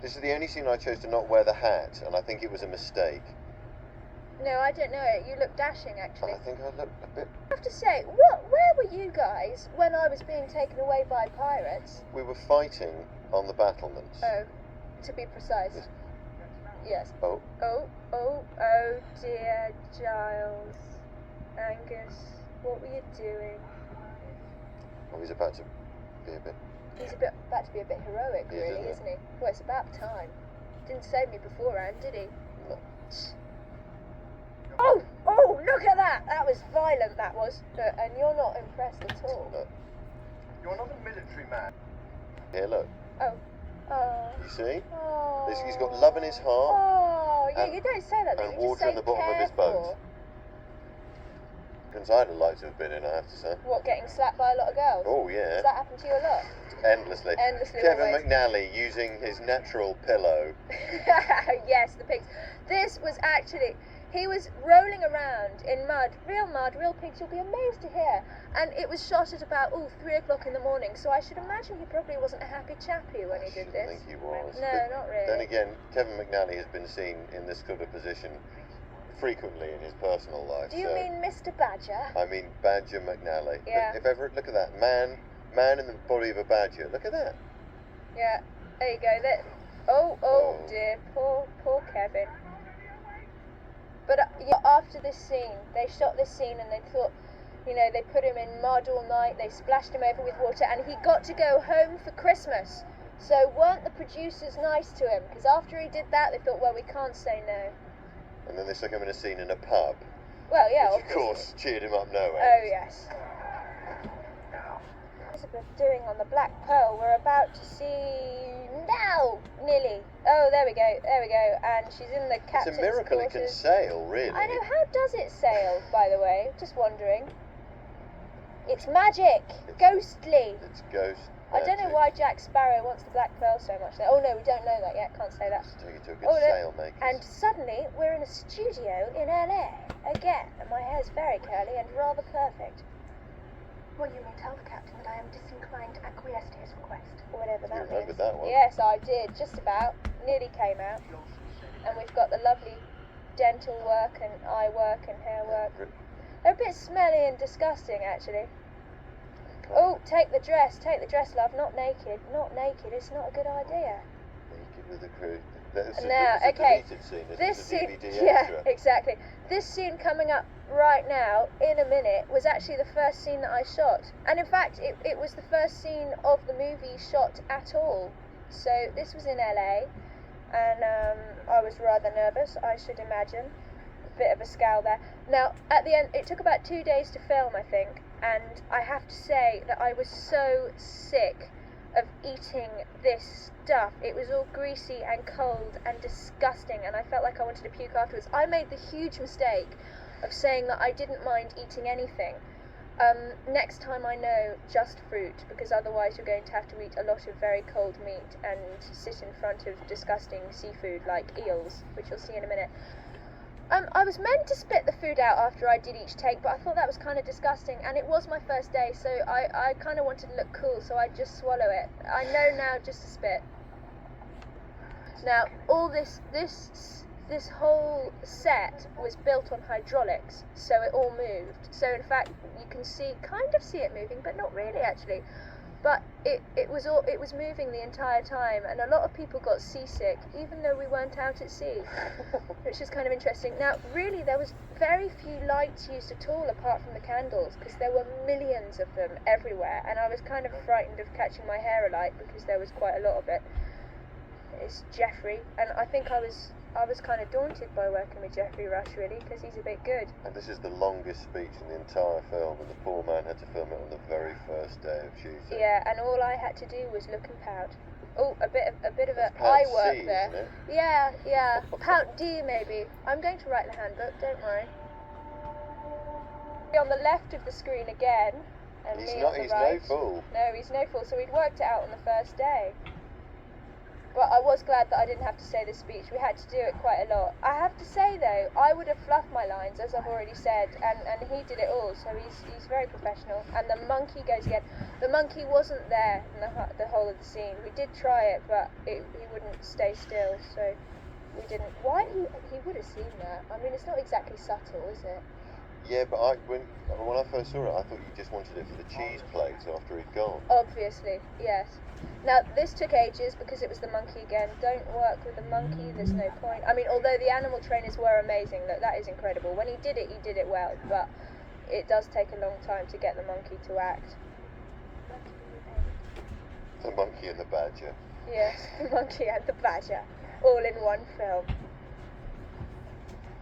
This is the only scene I chose to not wear the hat, and I think it was a mistake. No, I don't know it. You look dashing, actually. I think I look a bit... I have to say, where were you guys when I was being taken away by pirates? We were fighting on the battlements. Oh, to be precise. Yes. Oh. Oh dear, Giles. Angus, what were you doing? Oh, he's about to be a bit... He's about to be a bit heroic, really, isn't he? Well, it's about time. Didn't save me beforehand, did he? No. Oh, look at that! That was violent, that was. And you're not impressed at all. No. You're not a military man. Here, look. Oh. You see? Oh. He's got love in his heart. Oh, yeah, and, you don't say that. And you water just say in the bottom of his boat. Because I'd like to have been in, I have to say. What, getting slapped by a lot of girls? Oh, yeah. Does that happen to you a lot? Endlessly. Kevin always. McNally using his natural pillow. Yes, the pigs. This was actually... He was rolling around in mud, real pigs, you'll be amazed to hear. And it was shot at about, 3 o'clock in the morning, so I should imagine he probably wasn't a happy chappy when he did this. I think he was. No, but not really. Then again, Kevin McNally has been seen in this sort of position frequently in his personal life. Do you mean Mr. Badger? I mean Badger McNally. Yeah. If ever, look at that. Man in the body of a badger. Look at that. Yeah, there you go. Oh dear, poor Kevin. But after this scene, they shot this scene and they thought, they put him in mud all night, they splashed him over with water, and he got to go home for Christmas. So weren't the producers nice to him? Because after he did that, they thought, well, we can't say no. And then they stuck him in a scene in a pub. Well, yeah, which, of course, cheered him up no end. Oh, yes. Elizabeth doing on the Black Pearl, we're about to see now, nearly. Oh, there we go, and she's in the captain's It's a miracle quarters. it can sail, really. I know, how does it sail, by the way? Just wondering. It's magic! Ghostly! It's ghost I don't know why Jack Sparrow wants the Black Pearl so much. Oh no, we don't know that yet, can't say that. Just take it to a good sailmaker. And suddenly, we're in a studio in LA, again, and my hair's very curly and rather perfect. Well, you may tell the captain that I am disinclined to acquiesce to his request. Whatever that means. You remembered that one? Yes, I did, just about. Nearly came out. And we've got the lovely dental work and eye work and hair work. They're a bit smelly and disgusting, actually. Oh, take the dress, love. Not naked, it's not a good idea. Naked with the crew. That's now, a okay, deleted scene, this it's a scene, DVD yeah, extra. exactly. This scene coming up right now, in a minute, was actually the first scene that I shot. And in fact, it was the first scene of the movie shot at all. So this was in LA, and I was rather nervous, I should imagine. A bit of a scowl there. Now, at the end, it took about 2 days to film, I think, and I have to say that I was so sick of eating this stuff. It was all greasy and cold and disgusting, and I felt like I wanted to puke afterwards. I made the huge mistake of saying that I didn't mind eating anything. Next time I know, just fruit, because otherwise you're going to have to eat a lot of very cold meat and sit in front of disgusting seafood like eels, which you'll see in a minute. I was meant to spit the food out after I did each take, but I thought that was kind of disgusting, and it was my first day, so I kind of wanted to look cool, so I'd just swallow it. I know now just to spit. Now, all this whole set was built on hydraulics, so it all moved. So in fact, you can kind of see it moving, but not really actually. But it was moving the entire time, and a lot of people got seasick, even though we weren't out at sea, which is kind of interesting. Now, really, there was very few lights used at all, apart from the candles, because there were millions of them everywhere, and I was kind of frightened of catching my hair alight, because there was quite a lot of it. It's Jeffrey, and I think I was kind of daunted by working with Jeffrey Rush, really, because he's a bit good. And this is the longest speech in the entire film, and the poor man had to film it on the very first day of shooting. Yeah, and all I had to do was look and pout. Oh, a bit of That's eye pout work C, there. isn't it? Yeah. Pout D maybe. I'm going to write the handbook, don't worry. On the left of the screen again, and He's me not. on the He's right. no fool. No, he's no fool. So we'd worked it out on the first day. But I was glad that I didn't have to say this speech. We had to do it quite a lot. I have to say though, I would have fluffed my lines, as I've already said, and he did it all, so he's very professional. And the monkey goes again. The monkey wasn't there in the whole of the scene. We did try it, but he wouldn't stay still, so we didn't. Why he would have seen that? I mean, it's not exactly subtle, is it? Yeah, but when I first saw it, I thought you just wanted it for the cheese plates after he'd gone. Obviously, yes. Now, this took ages because it was the monkey again. Don't work with the monkey, there's no point. I mean, although the animal trainers were amazing, look, that is incredible. When he did it well, but it does take a long time to get the monkey to act. The monkey and the badger. Yes, the monkey and the badger, all in one film.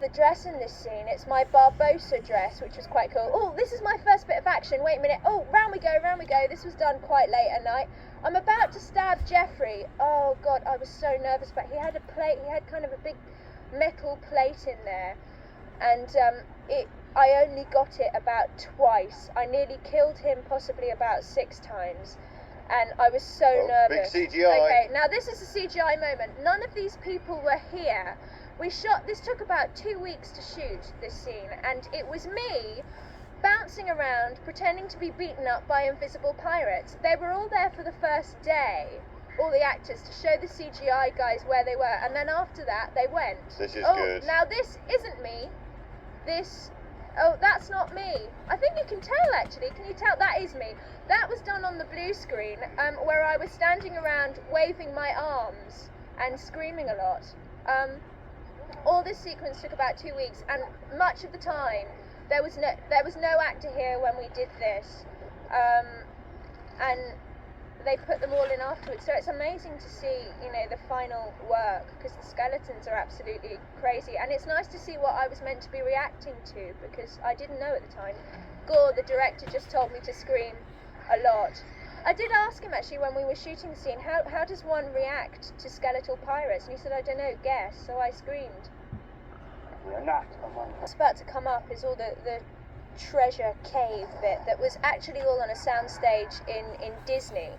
The dress in this scene, it's my Barbossa dress, which was quite cool. Oh, this is my first bit of action. Wait a minute. Oh, round we go. This was done quite late at night. I'm about to stab Jeffrey. Oh God, I was so nervous, but he had a plate. He had kind of a big metal plate in there, and I only got it about twice. I nearly killed him possibly about 6 times, and I was so nervous. Big CGI. Okay, now this is a CGI moment. None of these people were here. This took about 2 weeks to shoot this scene, and it was me bouncing around pretending to be beaten up by invisible pirates. They were all there for the first day, all the actors, to show the CGI guys where they were, and then after that they went. This is oh, good. Now this isn't me. That's not me. I think you can tell actually. Can you tell? That is me. That was done on the blue screen, where I was standing around waving my arms and screaming a lot. All this sequence took about 2 weeks, and much of the time there was no actor here when we did this, and they put them all in afterwards. So it's amazing to see, the final work, because the skeletons are absolutely crazy, and it's nice to see what I was meant to be reacting to, because I didn't know at the time. Gore, the director, just told me to scream a lot. I did ask him actually when we were shooting the scene, how does one react to skeletal pirates? And he said, I don't know, guess. So I screamed. We are not among What's about to come up is all the treasure cave bit that was actually all on a soundstage in Disney.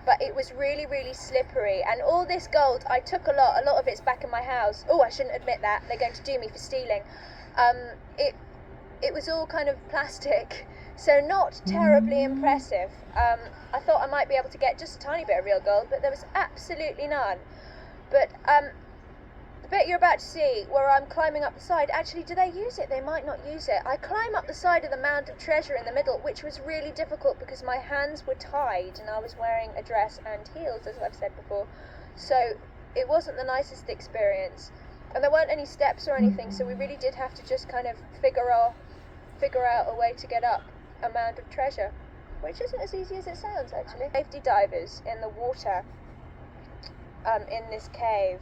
But it was really, really slippery. And all this gold, I took a lot of it's back in my house. Oh, I shouldn't admit that. They're going to do me for stealing. It was all kind of plastic. So not terribly impressive. I thought I might be able to get just a tiny bit of real gold, but there was absolutely none. But the bit you're about to see, where I'm climbing up the side, actually, do they use it? They might not use it. I climb up the side of the mound of treasure in the middle, which was really difficult because my hands were tied and I was wearing a dress and heels, as I've said before. So it wasn't the nicest experience. And there weren't any steps or anything, so we really did have to just kind of figure out a way to get up a mound of treasure, which isn't as easy as it sounds actually. Safety divers in the water in this cave.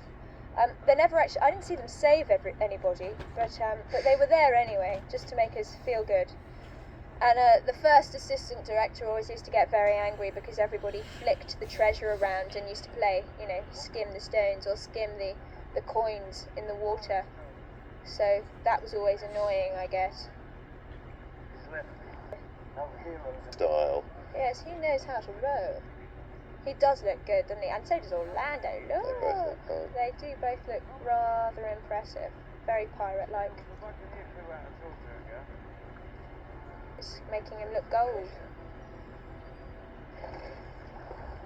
They never actually, I didn't see them save anybody, but they were there anyway, just to make us feel good. And the first assistant director always used to get very angry because everybody flicked the treasure around and used to play, skim the stones or skim the coins in the water. So that was always annoying, I guess. Style. Yes, he knows how to row. He does look good, doesn't he? And so does Orlando. Look. They both look fine. They do both look rather impressive. Very pirate-like. It's making him look gold.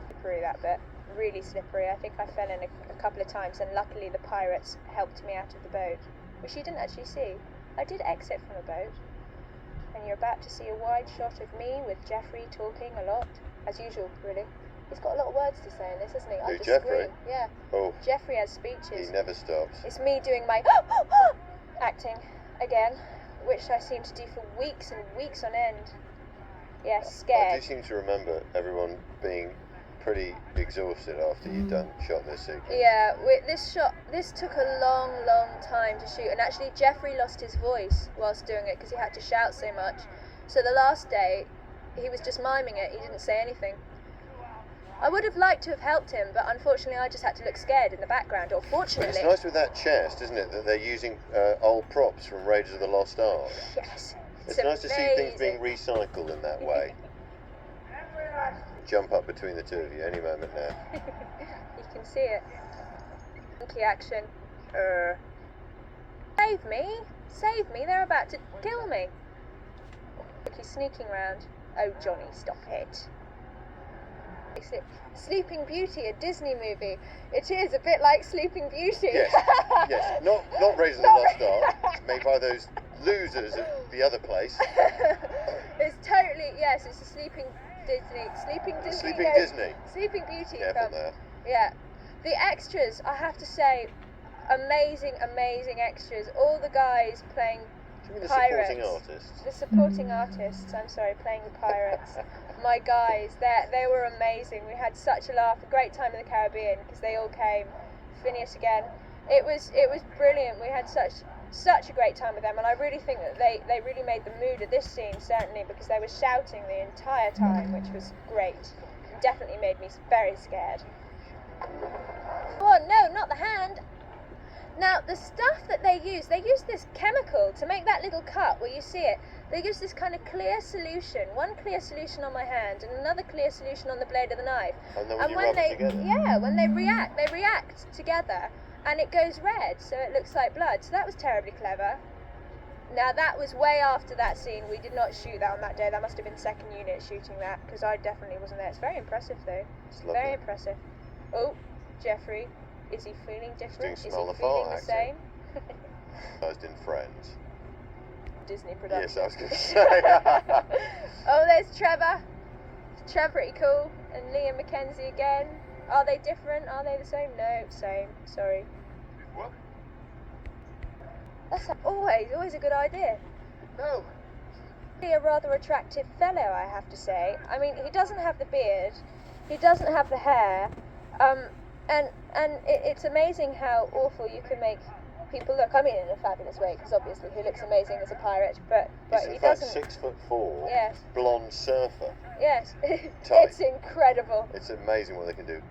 Slippery, that bit. Really slippery. I think I fell in a couple of times, and luckily the pirates helped me out of the boat, which you didn't actually see. I did exit from a boat. And you're about to see a wide shot of me with Jeffrey talking a lot, as usual, really. He's got a lot of words to say in this, hasn't he? Who, Jeffrey? Yeah. Oh. Jeffrey has speeches. He never stops. It's me doing my acting again, which I seem to do for weeks and weeks on end. Yeah, scared. I do seem to remember everyone being pretty exhausted after you'd shot this sequence. Yeah, this took a long, long time to shoot, and actually Jeffrey lost his voice whilst doing it because he had to shout so much. So the last day, he was just miming it. He didn't say anything. I would have liked to have helped him, but unfortunately I just had to look scared in the background, or fortunately. But it's nice with that chest, isn't it, that they're using old props from Raiders of the Lost Ark. Yes. It's nice to see things being recycled in that way. jump up between the two of you any moment now. You can see it. Monkey action. Save me! Save me! They're about to kill me. Look, he's sneaking round. Oh, Johnny, stop it. Sleeping Beauty, a Disney movie. It is a bit like Sleeping Beauty. Yes, yes. Not Raiders of the Lost Ark, made by those losers at the other place. It's totally, yes, it's a Sleeping Disney. Sleeping no, Disney. Sleeping Beauty. Careful now. Yeah. The extras, I have to say, amazing, amazing extras. All the guys playing Do you mean the pirates. supporting artists? The supporting artists, I'm sorry, playing the pirates. My guys, they were amazing. We had such a laugh, a great time in the Caribbean because they all came. Phineas again. It was brilliant. We had such a great time with them, and I really think that they really made the mood of this scene, certainly because they were shouting the entire time, which was great. It definitely made me very scared. Oh no, not the hand! Now, the stuff that they use this chemical to make that little cut where you see it. They use this kind of clear solution, one clear solution on my hand and another clear solution on the blade of the knife. And then when you rub it together? when they react together and it goes red, so it looks like blood. So that was terribly clever. Now, that was way after that scene. We did not shoot that on that day. That must have been second unit shooting that, because I definitely wasn't there. It's very impressive, though. It's lovely. Very impressive. Oh, Jeffrey. Is he feeling different? Is he smell the feeling fart, the same? First in Friends. Disney production. Yes, I was going to say. Oh, there's Trevor. Trevor, pretty cool. And Liam Mackenzie again. Are they different? Are they the same? No, same. Sorry. What? That's always a good idea. No. Really a rather attractive fellow, I have to say. I mean, he doesn't have the beard. He doesn't have the hair. And it's amazing how awful you can make people look. I mean, in a fabulous way, because obviously he looks amazing as a pirate, but He's he in fact doesn't. 6'4", Yes. blonde surfer. Yes, Type. it's incredible. It's amazing what they can do.